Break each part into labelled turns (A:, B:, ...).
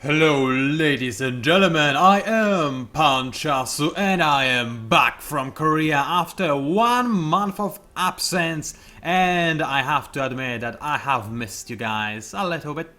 A: Hello ladies and gentlemen, I am PANCZASU and I am back from Korea after 1 month of absence, and I have to admit that I have missed you guys a little bit.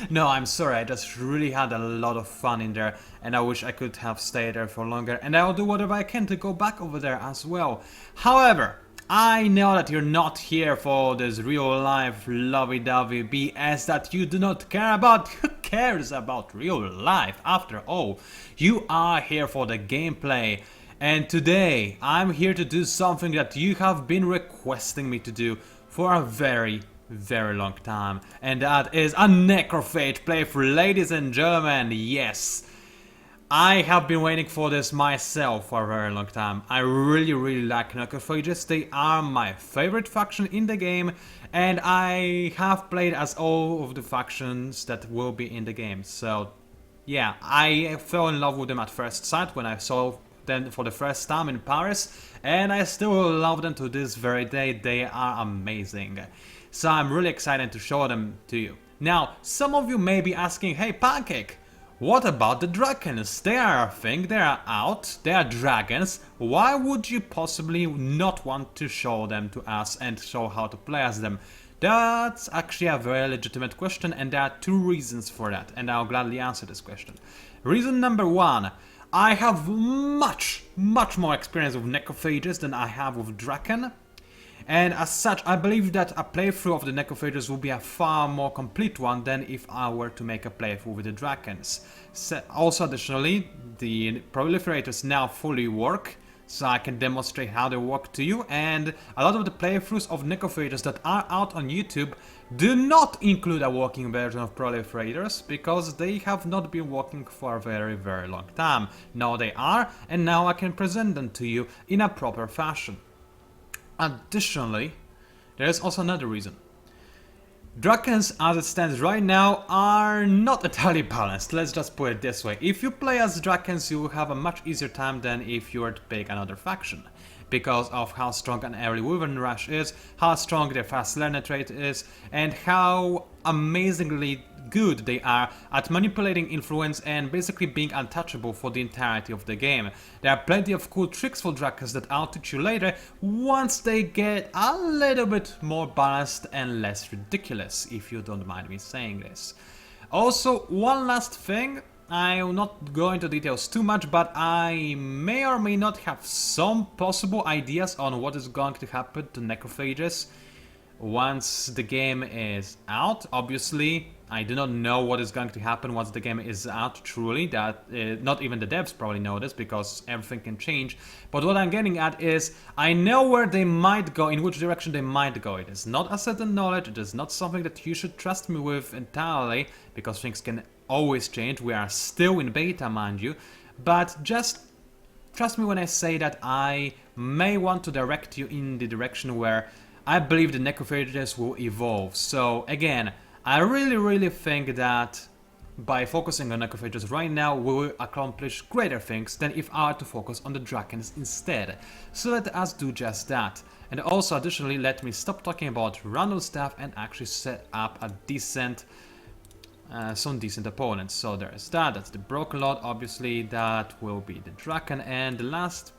A: No, I'm sorry, I just really had a lot of fun in there and I wish I could have stayed there for longer, and I'll do whatever I can to go back over there as well. However, I know that you're not here for this real life lovey-dovey BS that you do not care about. Who cares about real life after all? You are here for the gameplay. And today I'm here to do something that you have been requesting me to do for a very long time. And that is a Necrophage playthrough, ladies and gentlemen, yes. I have been waiting for this myself for a very long time. I really like Necrophages. They are my favorite faction in the game, and I have played as all of the factions that will be in the game. So yeah, I fell in love with them at first sight when I saw them for the first time in Paris, and I still love them to this very day. They are amazing. So I'm really excited to show them to you. Now, some of you may be asking, hey Pancake, what about the dragons? They are a thing, they are out, they are dragons. Why would you possibly not want to show them to us and show how to play as them? That's actually a very legitimate question, and there are two reasons for that, and I'll gladly answer this question. Reason number one, I have much more experience with Necrophages than I have with Draken. And as such, I believe that a playthrough of the Necrophages will be a far more complete one than if I were to make a playthrough with the Drakens. Also, additionally, the proliferators now fully work, so I can demonstrate how they work to you, and a lot of the playthroughs of Necrophages that are out on YouTube do not include a working version of proliferators, because they have not been working for a very long time. Now they are, and now I can present them to you in a proper fashion. Additionally, there is also another reason. Drakens, as it stands right now, are not entirely balanced, let's just put it this way. If you play as Drakens, you will have a much easier time than if you were to pick another faction, because of how strong an early Wyvern Rush is, how strong their fast learner trait is, and how amazingly good they are at manipulating influence and basically being untouchable for the entirety of the game. There are plenty of cool tricks for Drakens that I'll teach you later once they get a little bit more balanced and less ridiculous, if you don't mind me saying this. Also, one last thing, I will not go into details too much, but I may or may not have some possible ideas on what is going to happen to Necrophages once the game is out. Obviously, I do not know what is going to happen once the game is out truly, that not even the devs probably know this because everything can change. But what I'm getting at is, I know where they might go, in which direction they might go. It is not a certain knowledge, it is not something that you should trust me with entirely, because things can always change. We are still in beta, mind you, but just trust me when I say that I may want to direct you in the direction where I believe the Necrophages will evolve. So again, I really think that by focusing on Necrophages right now, we will accomplish greater things than if I were to focus on the Drakens instead. So let us do just that. And also, additionally, let me stop talking about random stuff and actually set up a decent some decent opponents. So there's that, that's the Broken Lord, obviously, that will be the Draken, and the last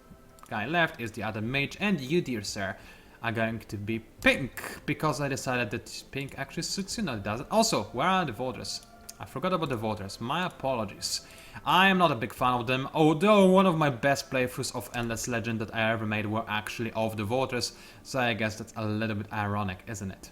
A: guy left is the Ardent Mage, and you, dear sir, are going to be pink, because I decided that pink actually suits you. No, it doesn't. Also, where are the voters? I forgot about the voters, my apologies. I am not a big fan of them, although one of my best playthroughs of Endless Legend that I ever made were actually of the voters, so I guess that's a little bit ironic, isn't it?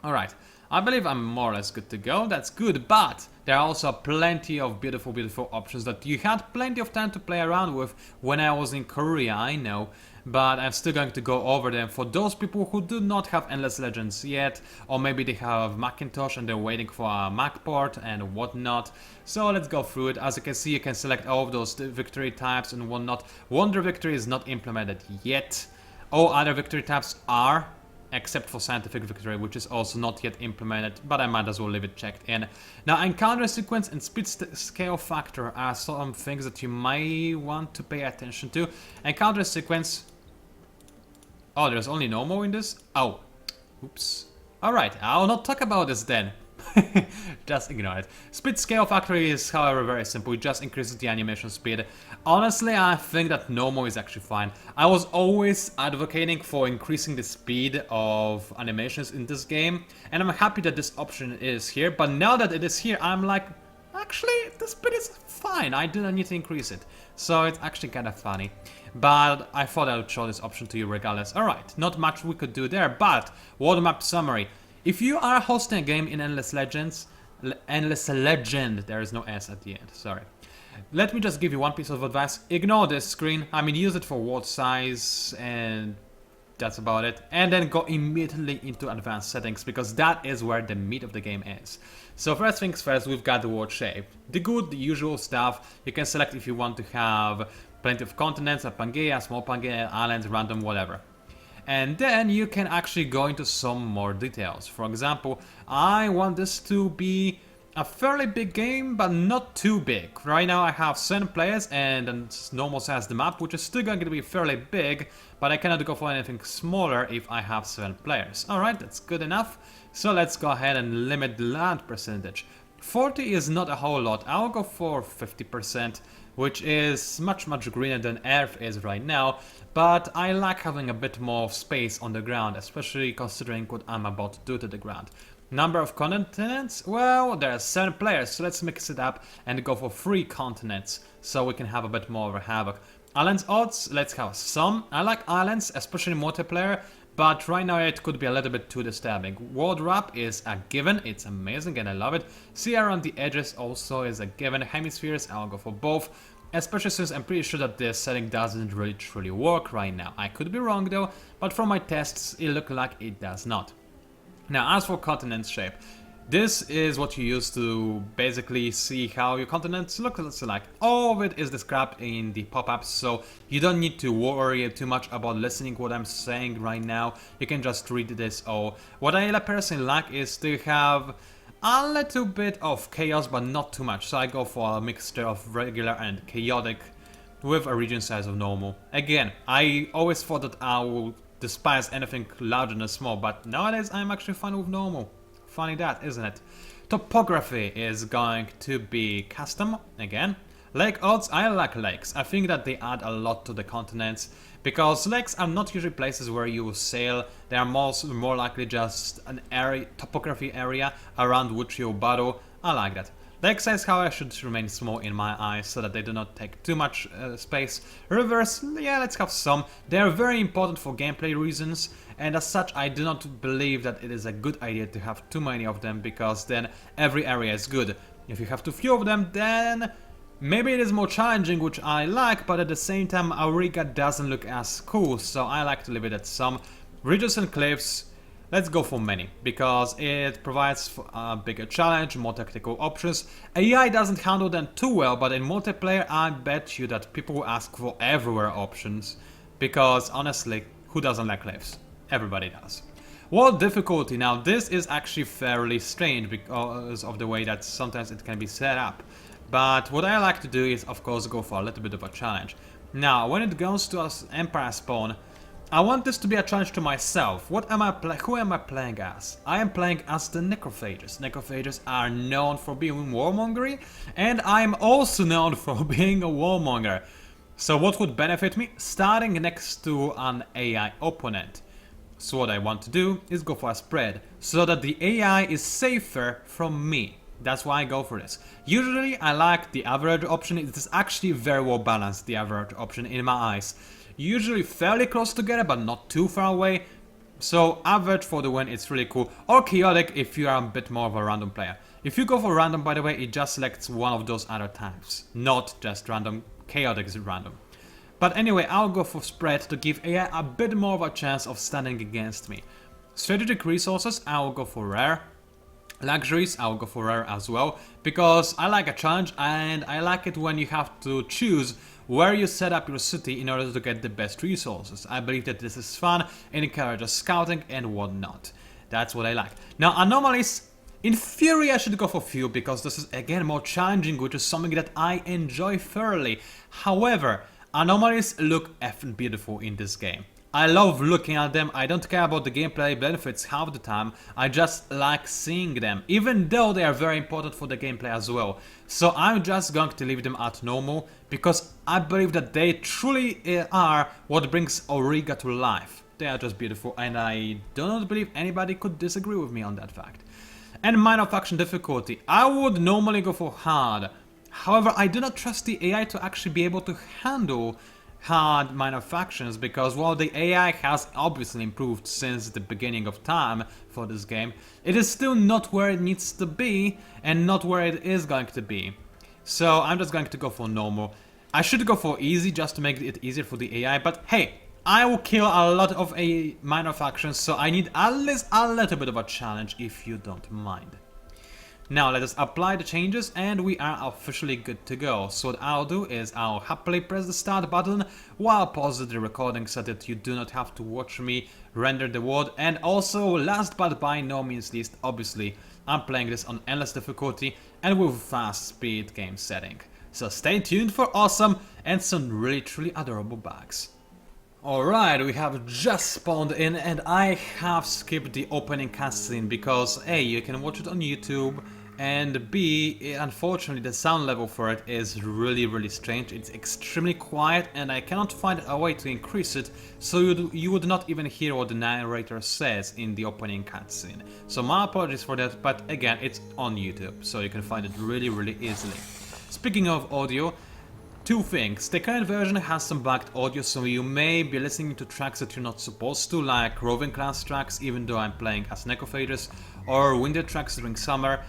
A: Alright, I believe I'm more or less good to go, that's good, but there are also plenty of beautiful options that you had plenty of time to play around with when I was in Korea, I know, but I'm still going to go over them for those people who do not have Endless Legends yet, or maybe they have Macintosh and they're waiting for a Mac port and whatnot. So let's go through it. As you can see, you can select all of those victory types and whatnot. Wonder Victory is not implemented yet. All other victory types are, except for Scientific Victory, which is also not yet implemented, but I might as well leave it checked in. Now, Encounter Sequence and Speed Scale Factor are some things that you might want to pay attention to. Encounter Sequence... Oh, there's only normal in this? Oh, oops. Alright, I'll not talk about this then. Just ignore it. Speed scale factory is however very simple, it just increases the animation speed. Honestly, I think that normal is actually fine. I was always advocating for increasing the speed of animations in this game, and I'm happy that this option is here, but now that it is here, I'm like, actually, the speed is fine, I do not need to increase it. So it's actually kind of funny. But I thought I would show this option to you regardless. Alright, not much we could do there, but world map summary. If you are hosting a game in Endless Legend, there is no S at the end, sorry. Let me just give you one piece of advice. Ignore this screen, I mean use it for world size and that's about it. And then go immediately into advanced settings because that is where the meat of the game is. So first things first, we've got the world shape. The good, the usual stuff. You can select if you want to have plenty of continents, a Pangaea, small Pangaea, islands, random, whatever. And then you can actually go into some more details. For example, I want this to be a fairly big game, but not too big. Right now I have 7 players and a normal size the map, which is still going to be fairly big, but I cannot go for anything smaller if I have 7 players. Alright, that's good enough. So let's go ahead and limit the land percentage. 40 is not a whole lot, I'll go for 50%, which is much greener than Earth is right now, but I like having a bit more space on the ground, especially considering what I'm about to do to the ground. Number of continents? Well, there are 7 players, so let's mix it up and go for 3 continents, so we can have a bit more of a havoc. Islands odds, let's have some. I like islands, especially multiplayer, but right now it could be a little bit too disturbing. World wrap is a given, it's amazing and I love it. Sea around the edges also is a given. Hemispheres, I'll go for both, especially since I'm pretty sure that this setting doesn't really truly work right now. I could be wrong though, but from my tests it looks like it does not. Now as for continent shape, this is what you use to basically see how your continents look like. All of it is described in the pop-ups, so you don't need to worry too much about listening what I'm saying right now. You can just read this all. What I personally like is to have a little bit of chaos, but not too much. So I go for a mixture of regular and chaotic with a region size of normal. Again, I always thought that I would despise anything larger than small, but nowadays I'm actually fine with normal. Funny that, isn't it? Topography is going to be custom again. Lake odds, I like lakes. I think that they add a lot to the continents because lakes are not usually places where you sail. They are more likely just an area, topography area around which you battle. I like that. Lake size, however, should remain small in my eyes so that they do not take too much space. Rivers, yeah, let's have some. They are very important for gameplay reasons, and as such I do not believe that it is a good idea to have too many of them because then every area is good. If you have too few of them, then maybe it is more challenging, which I like, but at the same time Auriga doesn't look as cool, so I like to leave it at some. Ridges and cliffs, let's go for many, because it provides a bigger challenge, more tactical options. AI doesn't handle them too well, but in multiplayer I bet you that people will ask for everywhere options, because honestly, who doesn't like cliffs? Everybody does. World difficulty, now this is actually fairly strange because of the way that sometimes it can be set up. But what I like to do is of course go for a little bit of a challenge. Now when it goes to Empire spawn, I want this to be a challenge to myself. Who am I playing as? I am playing as the Necrophages. Necrophages are known for being warmongery, and I'm also known for being a warmonger. So what would benefit me? Starting next to an AI opponent. So what I want to do is go for a spread, so that the AI is safer from me. That's why I go for this. Usually I like the average option. It is actually very well balanced, the average option in my eyes. Usually fairly close together, but not too far away. So average for the win, it's really cool. Or chaotic if you are a bit more of a random player. If you go for random, by the way, it just selects one of those other types. Not just random, chaotic is random. But anyway, I'll go for spread to give AI a bit more of a chance of standing against me. Strategic resources, I will go for rare. Luxuries, I will go for rare as well, because I like a challenge and I like it when you have to choose where you set up your city in order to get the best resources. I believe that this is fun and encourages scouting and whatnot. That's what I like. Now anomalies, in theory I should go for few because this is again more challenging, which is something that I enjoy thoroughly. However, anomalies look effing beautiful in this game. I love looking at them, I don't care about the gameplay benefits half the time, I just like seeing them, even though they are very important for the gameplay as well. So I'm just going to leave them at normal, because I believe that they truly are what brings Auriga to life. They are just beautiful, and I do not believe anybody could disagree with me on that fact. And minor faction difficulty, I would normally go for hard. However, I do not trust the AI to actually be able to handle hard minor factions, because while the AI has obviously improved since the beginning of time for this game, it is still not where it needs to be and not where it is going to be. So I'm just going to go for normal. I should go for easy just to make it easier for the AI, but hey, I will kill a lot of minor factions, so I need at least a little bit of a challenge if you don't mind. Now let us apply the changes and we are officially good to go. So what I'll do is I'll happily press the start button while pausing the recording so that you do not have to watch me render the world. And also, last but by no means least, obviously I'm playing this on endless difficulty and with fast speed game setting. So stay tuned for awesome and some really truly adorable bugs. Alright, we have just spawned in and I have skipped the opening cutscene because A, you can watch it on YouTube, and B, unfortunately the sound level for it is really strange. It's extremely quiet and I cannot find a way to increase it, so you would not even hear what the narrator says in the opening cutscene. So my apologies for that, but again, it's on YouTube, so you can find it really easily. Speaking of audio, two things. The current version has some bugged audio, so you may be listening to tracks that you're not supposed to, like roving class tracks, even though I'm playing as Necrophages, or winter tracks during summer,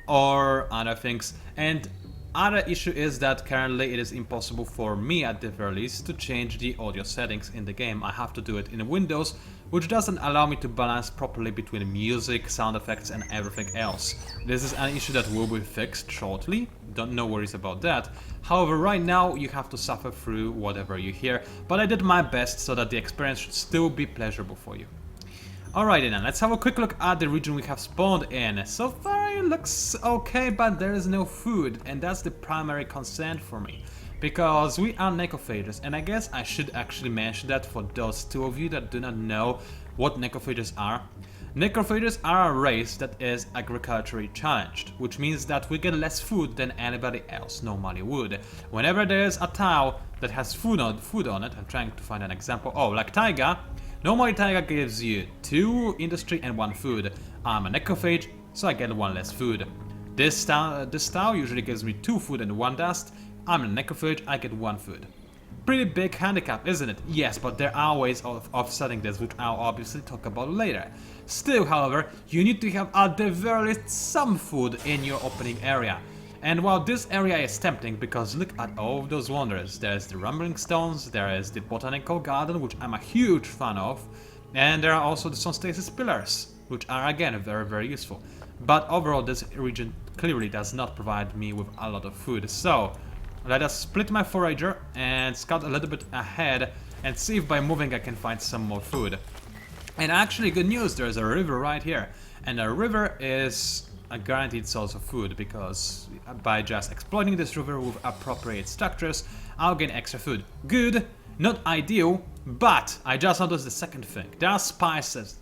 A: or other things. And other issue is that currently it is impossible for me at the very least to change the audio settings in the game. I have to do it in Windows, which doesn't allow me to balance properly between music, sound effects and everything else. This is an issue that will be fixed shortly, no worries about that. However, right now you have to suffer through whatever you hear, but I did my best so that the experience should still be pleasurable for you. Alrighty then, let's have a quick look at the region we have spawned in. So far it looks okay, but there is no food, and that's the primary concern for me. Because we are Necrophages, and I guess I should actually mention that for those two of you that do not know what Necrophages are. Necrophages are a race that is agriculturally challenged, which means that we get less food than anybody else normally would. Whenever there is a tile that has food on it, I'm trying to find an example, oh, like Taiga. Normally Taiga gives you 2 industry and 1 food. I'm a Necrophage, so I get 1 less food. This tile usually gives me 2 food and 1 dust. I'm a Necrophage, I get 1 food. Pretty big handicap, isn't it? Yes, but there are ways of offsetting this, which I'll obviously talk about later. Still, however, you need to have at the very least some food in your opening area. And while this area is tempting, because look at all of those wonders. There's the Rumbling Stones, there is the Botanical Garden, which I'm a huge fan of, and there are also the Sun Stasis Pillars, which are again very useful. But overall, this region clearly does not provide me with a lot of food, so let us split my forager and scout a little bit ahead and see if by moving I can find some more food. And actually, good news, there's a river right here, and a river is a guaranteed source of food, because by just exploiting this river with appropriate structures, I'll gain extra food. Good, not ideal, but I just noticed the second thing. There are spices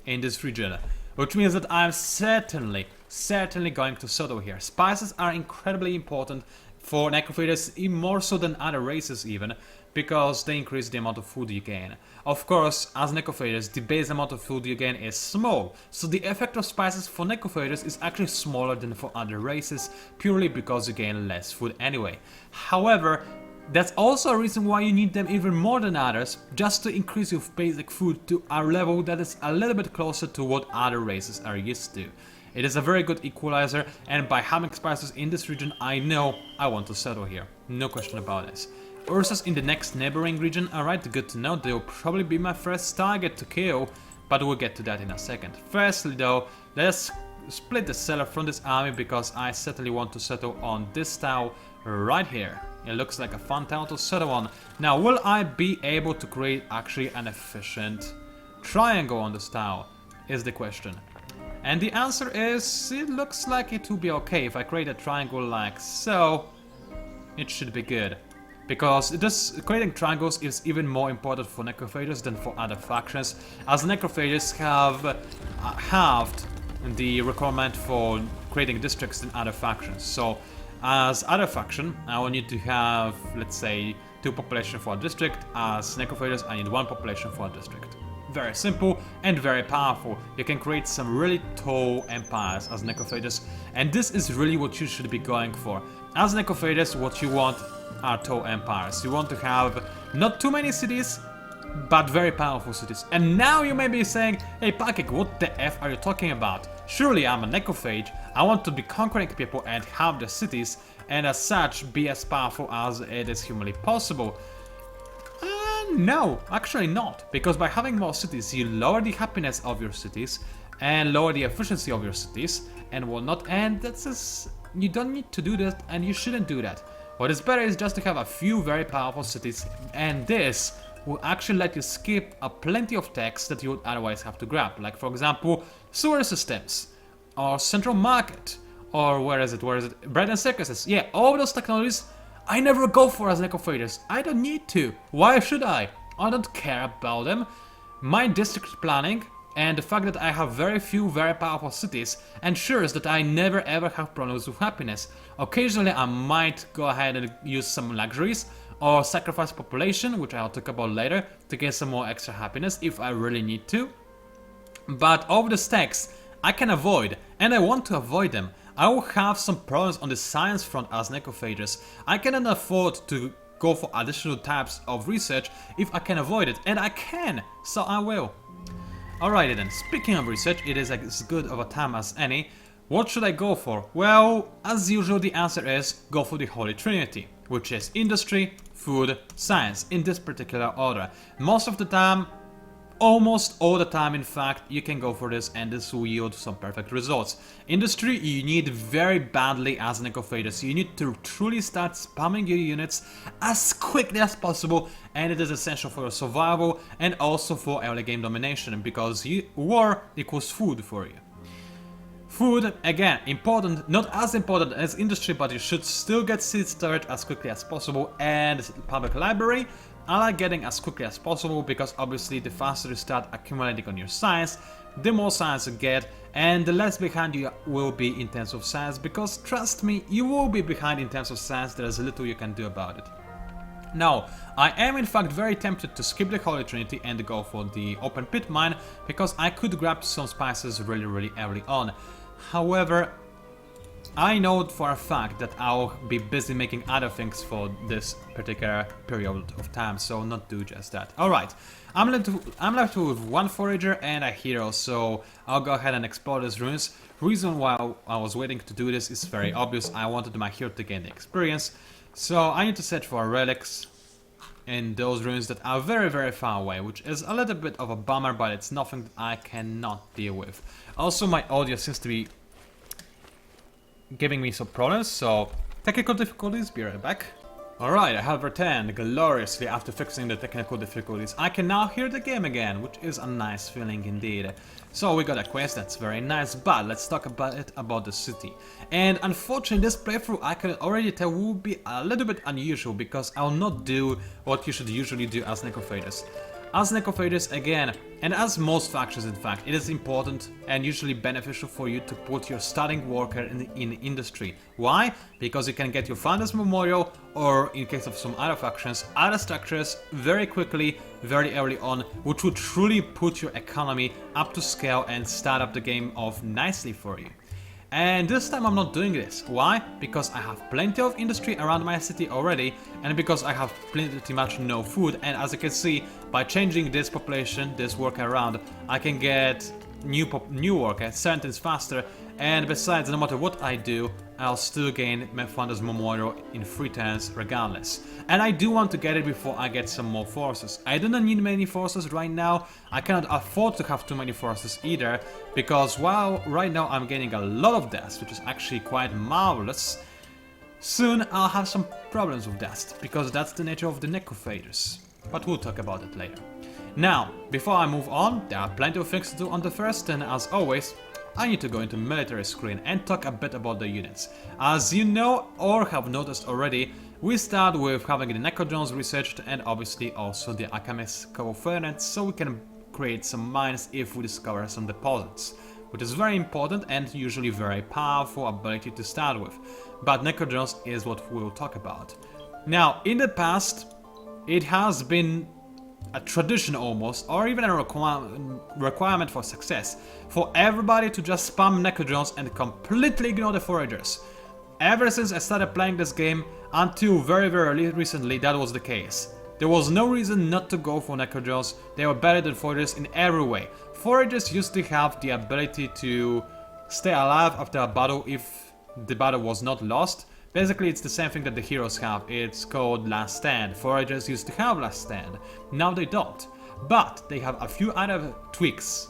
A: in this region, which means that I'm certainly going to settle here. Spices are incredibly important for Necrophages, even more so than other races even, because they increase the amount of food you gain. Of course, as Necrophages, the base amount of food you gain is small, so the effect of spices for Necrophages is actually smaller than for other races, purely because you gain less food anyway. However, that's also a reason why you need them even more than others, just to increase your basic food to a level that is a little bit closer to what other races are used to. It is a very good equalizer, and by having spices in this region, I know I want to settle here. No question about this. Ursas in the next neighboring region, alright, good to know. They'll probably be my first target to kill, but we'll get to that in a second. Firstly though, let's split the cellar from this army, because I certainly want to settle on this tile right here. It looks like a fun tile to settle on. Now, will I be able to create actually an efficient triangle on this tile, is the question. And the answer is, it looks like it will be okay. If I create a triangle like so, it should be good. because this creating triangles is even more important for Necrophages than for other factions, as Necrophages have halved the requirement for creating districts than other factions. So as other faction, I will need to have, let's say, 2 population for a district. As Necrophages, I need 1 population for a district. Very simple and very powerful. You can create some really tall empires as Necrophages, and this is really what you should be going for. As Necrophages, what you want are tall empires. You want to have not too many cities, but very powerful cities. And now you may be saying, hey Pancake, what the F are you talking about? Surely I'm a Necrophage, I want to be conquering people and have the cities, and as such be as powerful as it is humanly possible. No, actually not, because by having more cities you lower the happiness of your cities and lower the efficiency of your cities and whatnot, and that's just, you don't need to do that and you shouldn't do that. What is better is just to have a few very powerful cities, and this will actually let you skip a plenty of techs that you would otherwise have to grab, like for example sewer systems or central market, or where is it, bread and circuses. Yeah, all those technologies I never go for as Necrophages. I don't need to. Why should I? I don't care about them. My district planning and the fact that I have very few very powerful cities ensures that I never ever have problems with happiness. Occasionally I might go ahead and use some luxuries or sacrifice population, which I'll talk about later, to get some more extra happiness if I really need to. But all the stacks I can avoid, and I want to avoid them. I will have some problems on the science front as Necrophages. I cannot afford to go for additional types of research if I can avoid it, and I can, so I will. Alrighty then, speaking of research, it is as good of a time as any. What should I go for? Well, as usual the answer is go for the Holy Trinity, which is industry, food, science, in this particular order. Most of the time, almost all the time in fact, you can go for this and this will yield some perfect results. Industry you need very badly as Necrophages. You need to truly start spamming your units as quickly as possible, and it is essential for your survival and also for early game domination, because war equals food for you. Food, again, important, not as important as industry, but you should still get seed storage as quickly as possible, and public library I like getting as quickly as possible, because obviously the faster you start accumulating on your science, the more science you get, and the less behind you will be in terms of science, because trust me, you will be behind in terms of science, there is little you can do about it. Now, I am in fact very tempted to skip the Holy Trinity and go for the open pit mine, because I could grab some spices really early on. However, I know for a fact that I'll be busy making other things for this particular period of time, so not do just that. Alright, I'm left with 1 forager and a hero, so I'll go ahead and explore these ruins. Reason why I was waiting to do this is very obvious. I wanted my hero to gain the experience, so I need to search for relics in those ruins that are very far away, which is a little bit of a bummer, but it's nothing that I cannot deal with. Also, my audio seems to be giving me some problems, so technical difficulties, be right back. Alright, I have returned gloriously after fixing the technical difficulties. I can now hear the game again, which is a nice feeling indeed. So we got a quest, that's very nice, but let's talk about the city. And unfortunately this playthrough I can already tell will be a little bit unusual, because I'll not do what you should usually do as Necrophages. As Necrophages again, and as most factions in fact, it is important and usually beneficial for you to put your starting worker in industry. Why? Because you can get your Founders Memorial, or in case of some other factions, other structures very quickly, very early on, which would truly put your economy up to scale and start up the game off nicely for you. And this time I'm not doing this. Why? Because I have plenty of industry around my city already, and because I have pretty much no food, and as you can see, by changing this population, this worker around, I can get new worker 7 times faster, and besides, no matter what I do, I'll still gain my Founders Memorial in 3 turns regardless. And I do want to get it before I get some more forces. I do not need many forces right now, I cannot afford to have too many forces either, because while right now I'm gaining a lot of dust, which is actually quite marvelous, soon I'll have some problems with dust, because that's the nature of the Necrophages. But we'll talk about it later. Now, before I move on, there are plenty of things to do on the first, and as always, I need to go into military screen and talk a bit about the units. As you know or have noticed already, we start with having the Necrophages researched and obviously also the Alchemist co-furnace, so we can create some mines if we discover some deposits, which is very important and usually very powerful ability to start with. But Necrophages is what we'll talk about. Now, in the past, it has been a tradition almost, or even a requirement for success, for everybody to just spam Necrophages and completely ignore the foragers. Ever since I started playing this game, until very recently, that was the case. There was no reason not to go for Necrophages. They were better than foragers in every way. Foragers used to have the ability to stay alive after a battle if the battle was not lost. Basically, it's the same thing that the heroes have. It's called Last Stand. Foragers used to have Last Stand. Now they don't. But they have a few other tweaks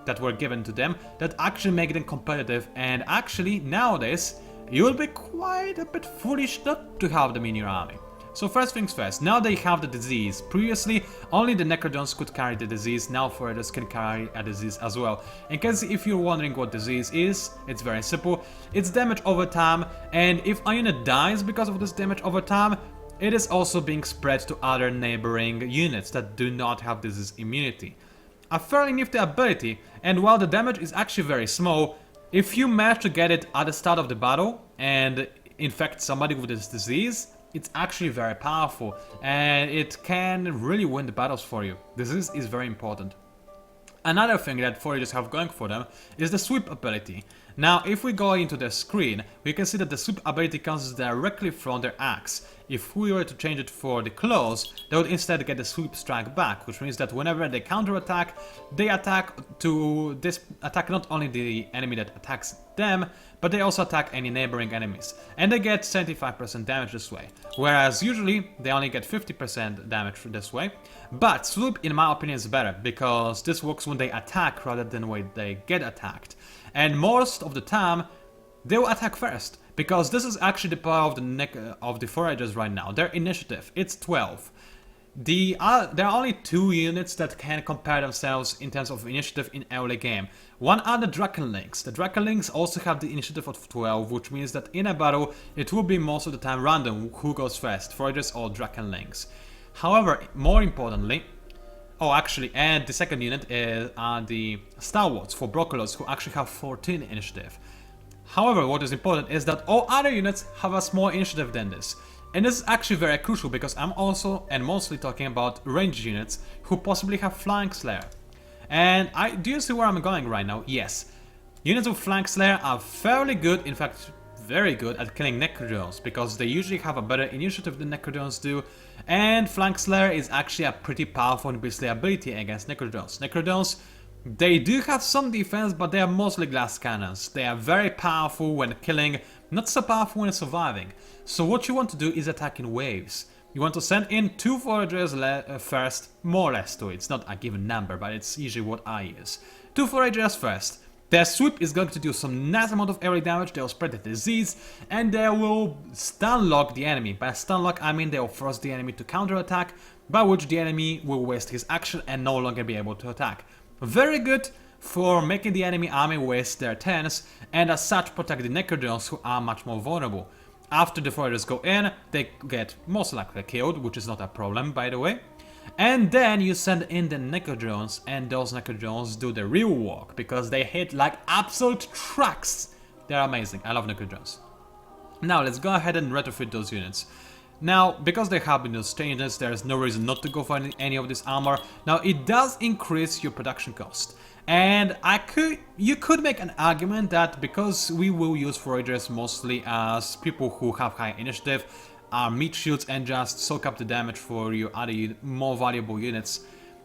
A: that were given to them that actually make them competitive, and actually nowadays you will be quite a bit foolish not to have them in your army. So first things first, now they have the disease. Previously, only the Necrophages could carry the disease, now foragers can carry a disease as well. In case if you're wondering what disease is, it's very simple. It's damage over time, and if a unit dies because of this damage over time, it is also being spread to other neighboring units that do not have disease immunity. A fairly nifty ability, and while the damage is actually very small, if you manage to get it at the start of the battle and infect somebody with this disease, it's actually very powerful and it can really win the battles for you. Disease is very important. Another thing that foragers have going for them is the sweep ability. Now, if we go into the screen, we can see that the sweep ability comes directly from their axe. If we were to change it for the claws, they would instead get the sweep strike back, which means that whenever they counterattack, they attack not only the enemy that attacks them, but they also attack any neighboring enemies. And they get 75% damage this way, whereas usually they only get 50% damage this way. But sweep, in my opinion, is better, because this works when they attack rather than when they get attacked. And most of the time, they will attack first, because this is actually the power of the foragers right now. Their initiative, it's 12. There are only 2 units that can compare themselves in terms of initiative in early game. One are the Drakenlings. The Drakenlings also have the initiative of 12, which means that in a battle, it will be most of the time random who goes first, foragers or Drakenlings. However, more importantly, and the second unit are the Stalwarts for Broccolos, who actually have 14 initiative. However, what is important is that all other units have a small initiative than this. And this is actually very crucial because I'm also and mostly talking about ranged units who possibly have Flank Slayer. And do you see where I'm going right now? Yes. Units with Flank Slayer are fairly good, in fact very good at killing Necrophages, because they usually have a better initiative than Necrophages do, and Flank Slayer is actually a pretty powerful and beastly ability against Necrophages. Necrophages, they do have some defense, but they are mostly glass cannons. They are very powerful when killing, not so powerful when surviving. So what you want to do is attack in waves. You want to send in 2 foragers first, more or less 2. It's not a given number, but it's usually what I use. 2 foragers first. Their sweep is going to do some nice amount of area damage, they'll spread the disease, and they will stun lock the enemy. By stun lock, I mean they will force the enemy to counterattack, by which the enemy will waste his action and no longer be able to attack. Very good for making the enemy army waste their turns, and as such protect the Necrophages, who are much more vulnerable. After the foragers go in, they get most likely killed, which is not a problem, by the way. And then you send in the Necrophages, and those Necrophages do the real work, because they hit like absolute trucks. They're amazing, I love Necrophages. Now let's go ahead and retrofit those units. Now, because they have been those changes, there is no reason not to go for any of this armor. Now, it does increase your production cost. And you could make an argument that because we will use foragers mostly as people who have high initiative, are meat shields and just soak up the damage for your other more valuable units.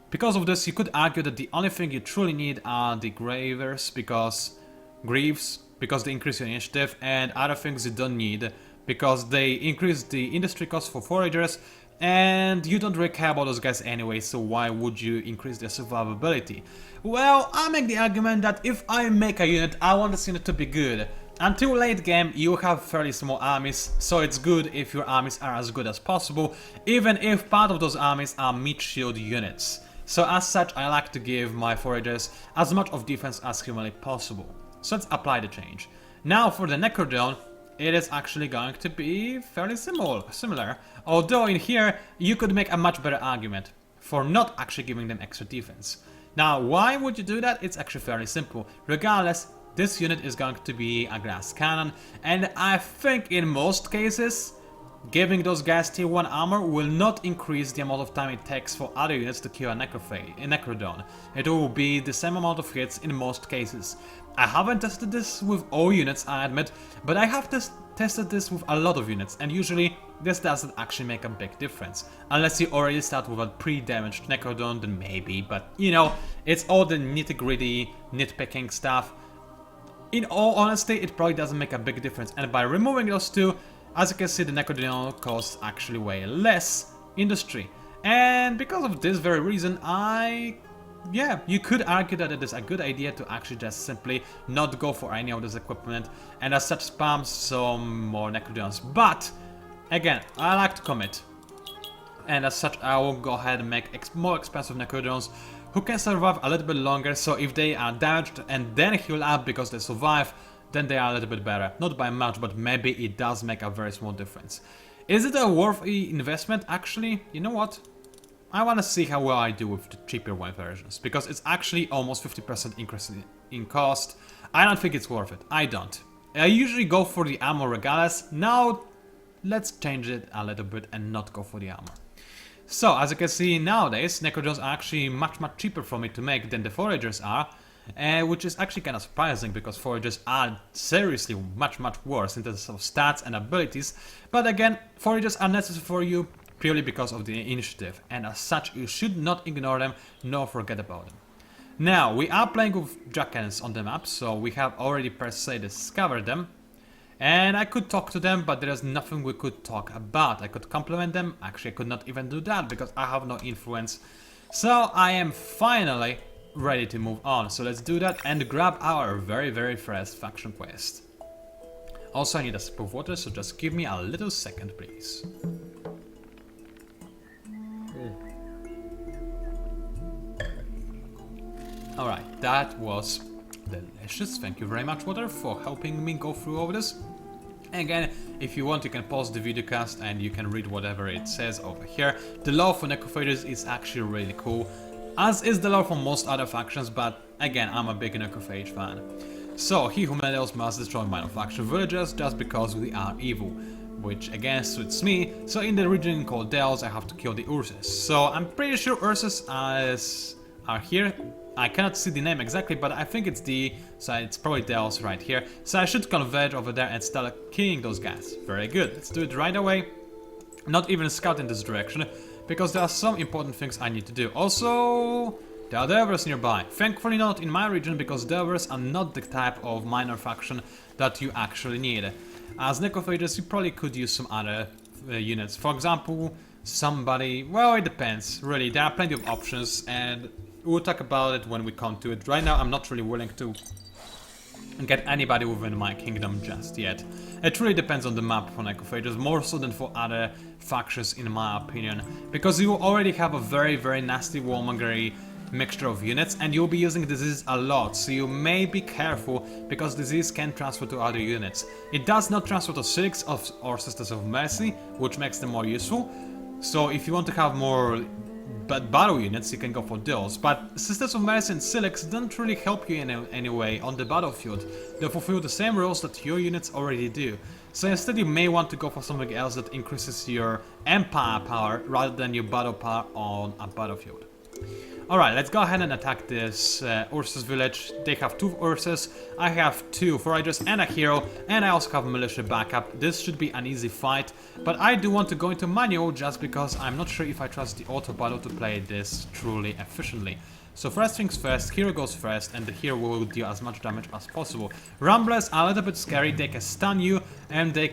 A: Because of this, you could argue that the only thing you truly need are the Greaves, because they increase your initiative, and other things you don't need, because they increase the industry cost for foragers, and you don't really care about those guys anyway, so why would you increase their survivability? Well, I make the argument that if I make a unit, I want this unit to be good. Until late game, you have fairly small armies, so it's good if your armies are as good as possible, even if part of those armies are meat shield units. So as such, I like to give my foragers as much of defense as humanly possible. So let's apply the change. Now for the Necrodome, it is actually going to be fairly similar. Although in here, you could make a much better argument for not actually giving them extra defense. Now, why would you do that? It's actually fairly simple. Regardless, this unit is going to be a glass cannon, and I think in most cases, giving those guys tier 1 armor will not increase the amount of time it takes for other units to kill a Necrodome. It will be the same amount of hits in most cases. I haven't tested this with all units, I admit, but I have tested this with a lot of units, and usually this doesn't actually make a big difference. Unless you already start with a pre-damaged Necrodome, then maybe, but you know, it's all the nitty-gritty, nitpicking stuff. In all honesty, it probably doesn't make a big difference, and by removing those two, as you can see, the Necrodome costs actually way less industry. And because of this very reason, yeah, you could argue that it is a good idea to actually just simply not go for any of this equipment and as such spam some more Necrodomes. But, again, I like to commit. And as such, I will go ahead and make more expensive Necrodomes who can survive a little bit longer, so if they are damaged and then heal up because they survive, then they are a little bit better. Not by much, but maybe it does make a very small difference. Is it a worthy investment, actually? You know what? I want to see how well I do with the cheaper one versions, because it's actually almost 50% increase in cost. I don't think it's worth it. I don't. I usually go for the armor regardless. Now, let's change it a little bit and not go for the armor. So, as you can see nowadays, Necrodomes are actually much cheaper for me to make than the Foragers are, which is actually kind of surprising because Foragers are seriously much worse in terms of stats and abilities. But again, Foragers are necessary for you purely because of the initiative, and as such you should not ignore them nor forget about them. Now, we are playing with Jackals on the map, so we have already per se discovered them. And I could talk to them, but there is nothing we could talk about. I could compliment them, actually I could not even do that because I have no influence. So I am finally ready to move on, so let's do that and grab our very first faction quest. Also I need a sip of water, so just give me a little second please. Alright, that was delicious. Thank you very much, water, for helping me go through all this. Again, if you want, you can pause the videocast and you can read whatever it says over here. The lore for Necrophages is actually really cool, as is the lore for most other factions, but again, I'm a big Necrophage fan. So, he who meddles must destroy minor faction villages just because we are evil, which again suits me. So in the region called Dells, I have to kill the Ursus. So I'm pretty sure Ursus are here. I cannot see the name exactly, but I think it's so it's probably Dells right here. So I should converge over there and start killing those guys. Very good, let's do it right away. Not even scout in this direction, because there are some important things I need to do. Also, there are Delvers nearby. Thankfully not in my region, because Delvers are not the type of minor faction that you actually need. As Necrophages, you probably could use some other units. For example, somebody, well, it depends, really. There are plenty of options, and we'll talk about it when we come to it. Right now, I'm not really willing to get anybody within my kingdom just yet. It really depends on the map for Necrophages, more so than for other factions in my opinion, because you already have a very nasty warmongery mixture of units, and you'll be using disease a lot, so you may be careful because disease can transfer to other units. It does not transfer to Silics or Sisters of Mercy, which makes them more useful. So if you want to have more battle units, you can go for those, but Sisters of Mercy and Silics don't really help you in any way on the battlefield. They fulfill the same roles that your units already do. So instead you may want to go for something else that increases your empire power rather than your battle power on a battlefield. Alright, let's go ahead and attack this Ursus village. They have 2 Ursus, I have 2 Foragers and a hero, and I also have militia backup. This should be an easy fight, but I do want to go into manual just because I'm not sure if I trust the auto battle to play this truly efficiently. So first things first, hero goes first, and the hero will deal as much damage as possible. Rumblers are a little bit scary, they can stun you, and they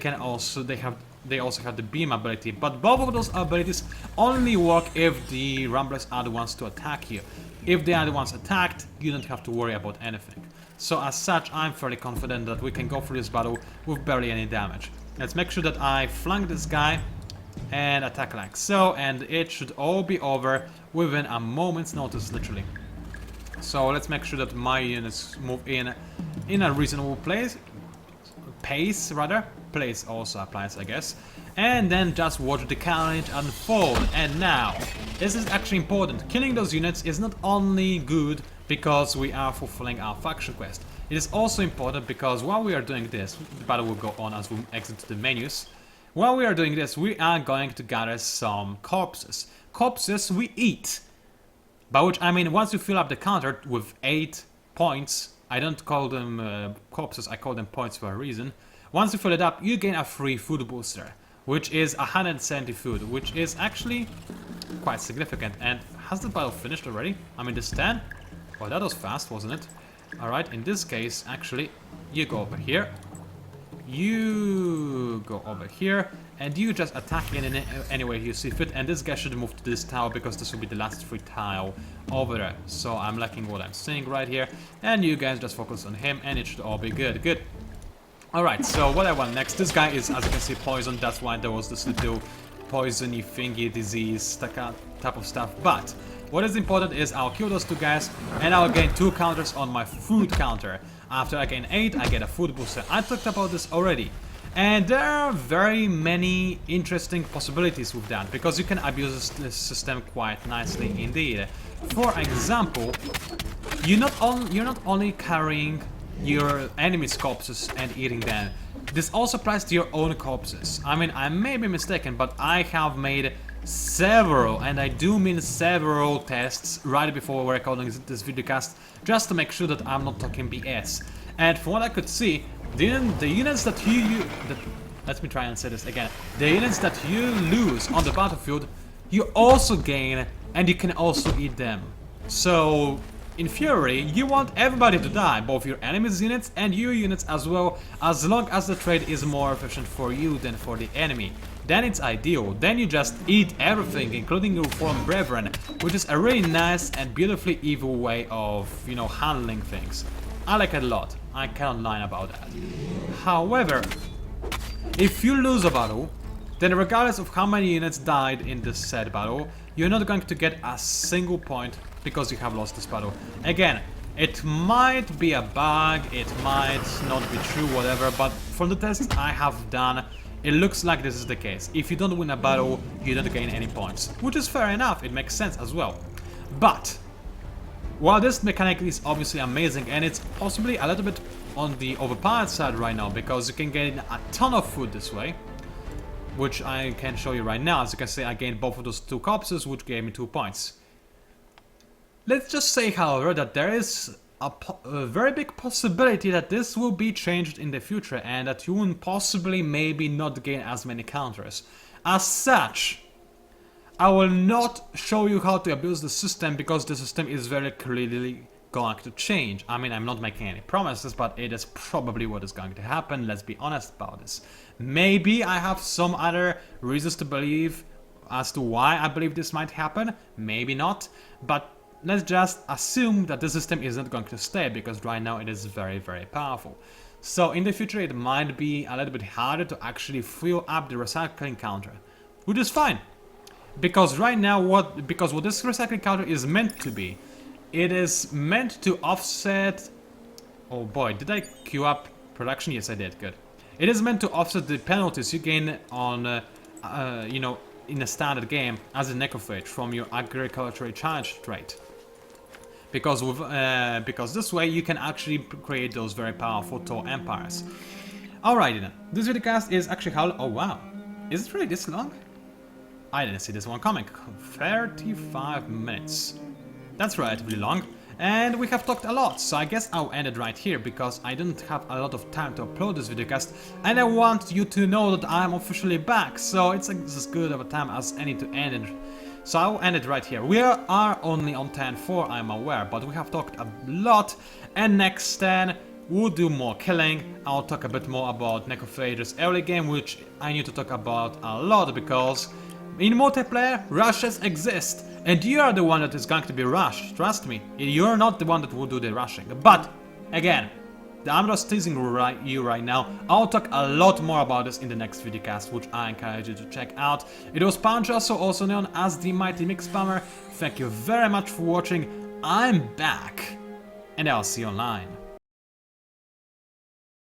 A: also have the beam ability, but both of those abilities only work if the Rumblers are the ones to attack you. If they are the ones attacked, you don't have to worry about anything. So as such, I'm fairly confident that we can go through this battle with barely any damage. Let's make sure that I flank this guy and attack like so, and it should all be over within a moment's notice, literally. So let's make sure that my units move in a reasonable pace rather. Place also applies, I guess. And then just watch the carnage unfold. And now, this is actually important. Killing those units is not only good because we are fulfilling our faction quest. It is also important because while we are doing this, the battle will go on as we exit the menus. While we are doing this, we are going to gather some corpses. Corpses we eat. By which I mean, once you fill up the counter with 8 points, I don't call them corpses, I call them points for a reason. Once you fill it up, you gain a free food booster, which is 170 food, which is actually quite significant. And has the battle finished already? I mean, this 10? Well, that was fast, wasn't it? Alright, in this case, actually, you go over here. You go over here, and you just attack in any way you see fit. And this guy should move to this tower because this will be the last free tile over there. So I'm liking what I'm seeing right here. And you guys just focus on him, and it should all be good. Good. Alright, so what I want next, this guy is, as you can see, poisoned, that's why there was this little poisony thingy disease type of stuff. But what is important is I'll kill those 2 guys and I'll gain 2 counters on my food counter. After I gain 8, I get a food booster. I talked about this already. And there are very many interesting possibilities with that, because you can abuse this system quite nicely indeed. For example, you're not only carrying your enemy's corpses and eating them. This also applies to your own corpses. I mean, I may be mistaken, but I have made several, and I do mean several tests right before we're recording this videocast, just to make sure that I'm not talking BS. And from what I could see, the units that let me try and say this again. The units that you lose on the battlefield, you also gain, and you can also eat them. So in theory, you want everybody to die, both your enemy's units and your units as well, as long as the trade is more efficient for you than for the enemy. Then it's ideal. Then you just eat everything, including your fallen brethren, which is a really nice and beautifully evil way of, you know, handling things. I like it a lot. I cannot lie about that. However, if you lose a battle, then regardless of how many units died in this said battle, you're not going to get a single point because you have lost this battle. Again, it might be a bug, it might not be true, whatever, but from the tests I have done, it looks like this is the case. If you don't win a battle, you don't gain any points, which is fair enough, it makes sense as well. But while this mechanic is obviously amazing, and it's possibly a little bit on the overpowered side right now, because you can gain a ton of food this way, which I can show you right now. As you can see, I gained both of those 2 corpses, which gave me 2 points. Let's just say, however, that there is a very big possibility that this will be changed in the future, and that you will possibly maybe not gain as many counters. As such, I will not show you how to abuse the system, because the system is very clearly going to change. I mean, I'm not making any promises, but it is probably what is going to happen. Let's be honest about this. Maybe I have some other reasons to believe as to why I believe this might happen. Maybe not, but let's just assume that the system is not going to stay, because right now it is very, very powerful. So in the future it might be a little bit harder to actually fill up the recycling counter, which is fine. Because right now what this recycling counter is meant to be, it is meant to offset... Oh boy, did I queue up production? Yes, I did, good. It is meant to offset the penalties you gain on, you know, in a standard game as a necrophage from your agricultural charge trait. Because this way you can actually create those very powerful tall empires. Alrighty then, this videocast is actually how... Oh wow, is it really this long? I didn't see this one coming. 35 minutes. That's relatively long. And we have talked a lot, so I guess I'll end it right here, because I didn't have a lot of time to upload this videocast, and I want you to know that I'm officially back, so it's as good of a time as any to end it. So I'll end it right here. We are only on 10-4, I'm aware, but we have talked a lot, and next 10 we'll do more killing. I'll talk a bit more about Necrophages early game, which I need to talk about a lot, because in multiplayer, rushes exist, and you are the one that is going to be rushed, trust me. You're not the one that will do the rushing. But, again, I'm just teasing you right now. I'll talk a lot more about this in the next videocast, which I encourage you to check out. It was PANCZASU, also known as the Mighty Mix Spammer. Thank you very much for watching. I'm back, and I'll see you online.